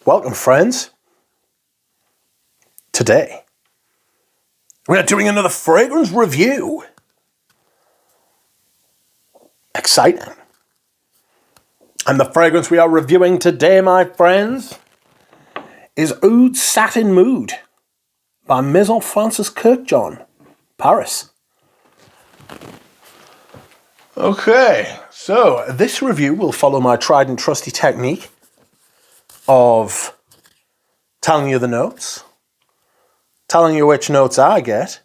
Welcome, friends. Today, we're doing another fragrance review. Exciting. And the fragrance we are reviewing today, my friends, is Oud Satin Mood by Maison Kurkdijan, Paris. Okay, so this review will follow my tried and trusty technique of telling you the notes, telling you which notes I get,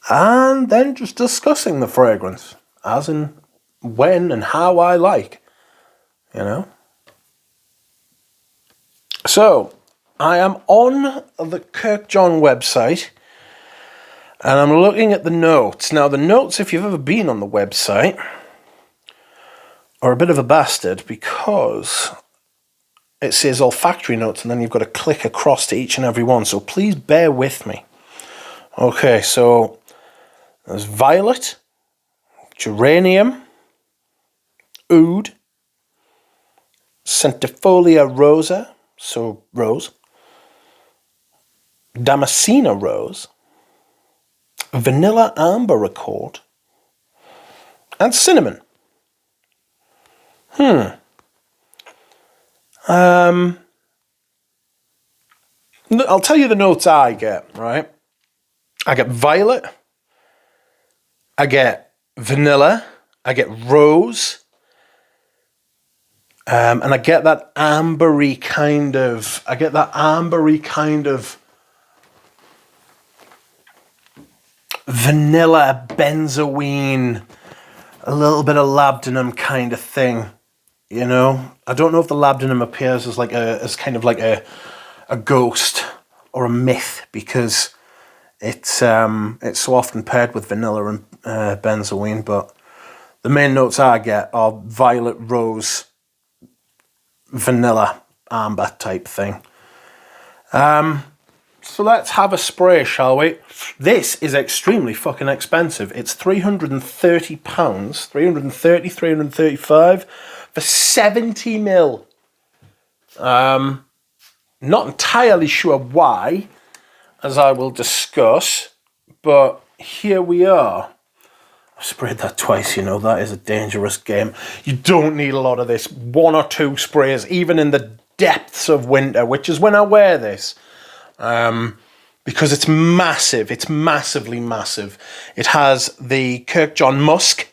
and then just discussing the fragrance, as in when and how I like, you know. So, I am on the Kurkdijan website, and I'm looking at the notes. Now, the notes, if you've ever been on the website, are a bit of a bastard because it says olfactory notes, and then you've got to click across to each and every one, so please bear with me. Okay, so there's violet, geranium, oud, centifolia rosa, so rose, damascena rose, vanilla amber accord, and cinnamon. I'll tell you the notes I get, right? I get violet, I get vanilla, I get rose, and I get that ambery kind of, vanilla, benzoine, a little bit of labdanum kind of thing, you know? I don't know if the labdanum appears as kind of like a ghost or a myth, because it's so often paired with vanilla and benzoine, but the main notes I get are violet, rose, vanilla, amber type thing. So let's have a spray, shall we? This is extremely fucking expensive. It's £330, 335 for 70 ml. Not entirely sure why, as I will discuss, but here we are. I've sprayed that twice, you know, that is a dangerous game. You don't need a lot of this. One or two sprays, even in the depths of winter, which is when I wear this. Because it's massive. It's massively massive. It has the Kurkdijan musk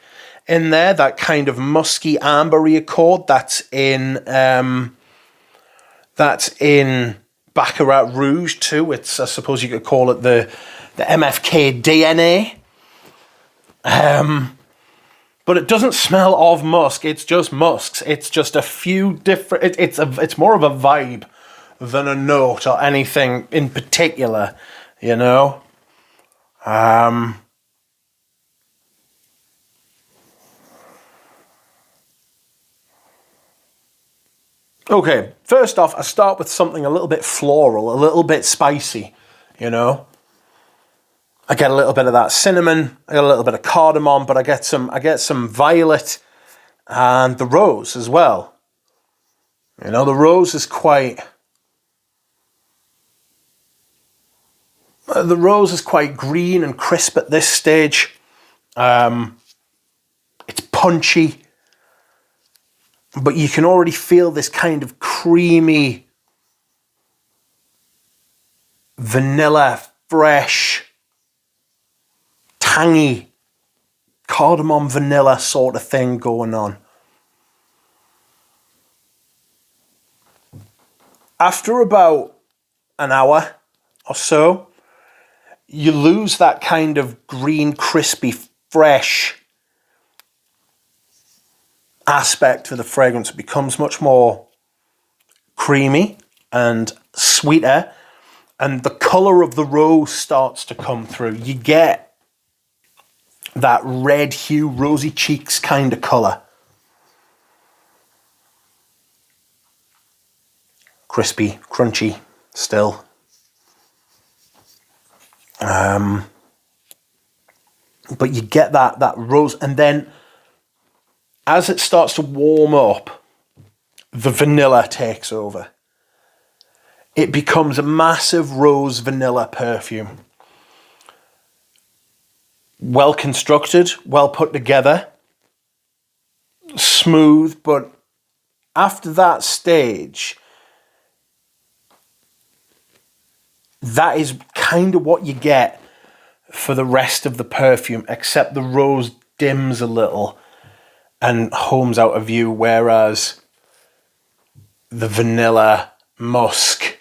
in there, that kind of musky ambery accord that's in Baccarat Rouge too. It's, I suppose you could call it the MFK DNA. But it doesn't smell of musk. It's just musks. It's just a few different. It's more of a vibe than a note or anything in particular, you know. Okay, first off, I start with something a little bit floral, a little bit spicy, you know. I get a little bit of that cinnamon, I get a little bit of cardamom, but I get some violet and the rose as well. You know, the rose is quite green and crisp at this stage. It's punchy, but you can already feel this kind of creamy, vanilla, fresh, tangy, cardamom vanilla sort of thing going on. After about an hour or so, you lose that kind of green, crispy, fresh aspect to the fragrance. It becomes much more creamy and sweeter, and the colour of the rose starts to come through. You get that red hue, rosy cheeks kind of colour. Crispy, crunchy still. But you get that rose, and then as it starts to warm up the vanilla takes over. It becomes a massive rose vanilla perfume. Well constructed, well put together, smooth, but after that stage, that is kind of what you get for the rest of the perfume, except the rose dims a little and homes out of view, whereas the vanilla musk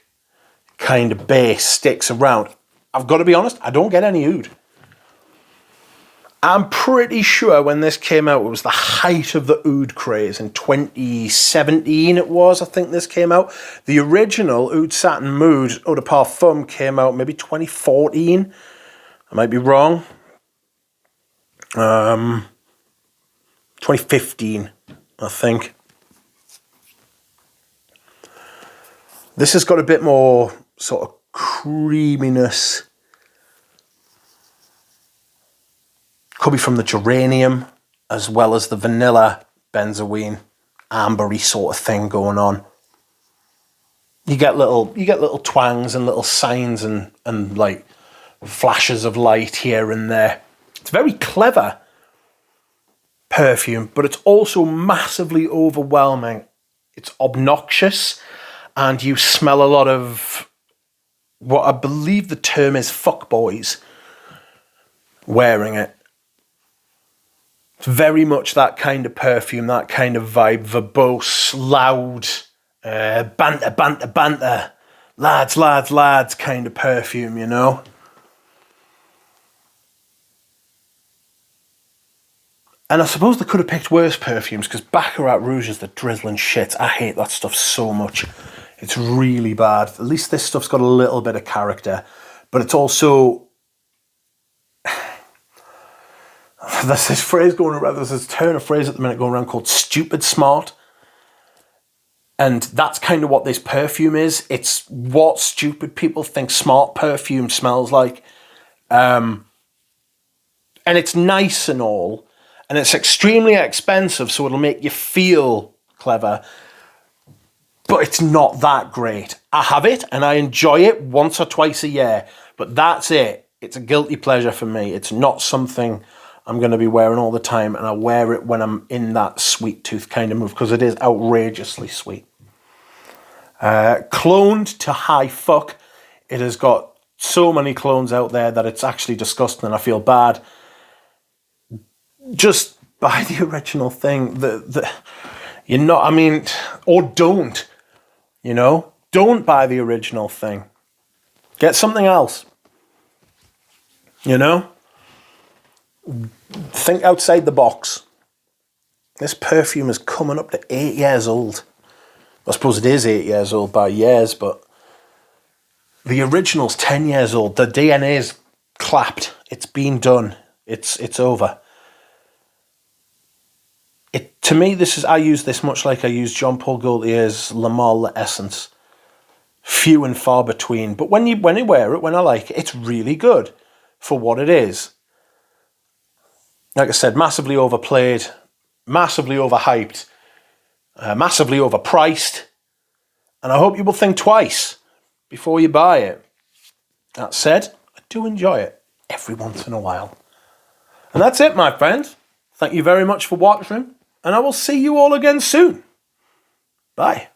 kind of base sticks around. I've got to be honest, I don't get any oud. I'm pretty sure when this came out, it was the height of the oud craze. In 2017 it was, I think this came out. The original Oud Satin Mood Eau de Parfum came out maybe 2014. I might be wrong. 2015, I think. This has got a bit more sort of creaminess. Could be from the geranium as well as the vanilla benzoin, ambery sort of thing going on. You get little twangs and little signs and like flashes of light here and there. It's very clever perfume, but it's also massively overwhelming. It's obnoxious, and you smell a lot of what I believe the term is fuckboys wearing it. It's very much that kind of perfume, that kind of vibe, verbose, loud, banter, lads kind of perfume, you know? And I suppose they could have picked worse perfumes, because Baccarat Rouge is the drizzling shit. I hate that stuff so much. It's really bad. At least this stuff's got a little bit of character, but it's also... There's this phrase going around, there's this turn of phrase at the minute going around called stupid smart. And that's kind of what this perfume is. It's what stupid people think smart perfume smells like. And it's nice and all. And it's extremely expensive, so it'll make you feel clever. But it's not that great. I have it and I enjoy it once or twice a year. But that's it. It's a guilty pleasure for me. It's not something I'm going to be wearing all the time, and I wear it when I'm in that sweet tooth kind of mood, because it is outrageously sweet. Cloned to high fuck. It has got so many clones out there that it's actually disgusting, and I feel bad. Just buy the original thing. You're not, I mean, or don't, you know? Don't buy the original thing. Get something else. You know? Think outside the box. This perfume is coming up to 8 years old. I suppose it is 8 years old by years, but the original's 10 years old. The DNA's clapped. It's been done. It's over. To me, I use this much like I use Jean Paul Gaultier's Le Male Essence. Few and far between. But when you wear it, when I like it, it's really good for what it is. Like I said, massively overplayed, massively overhyped, massively overpriced. And I hope you will think twice before you buy it. That said, I do enjoy it every once in a while. And that's it, my friends. Thank you very much for watching, and I will see you all again soon. Bye.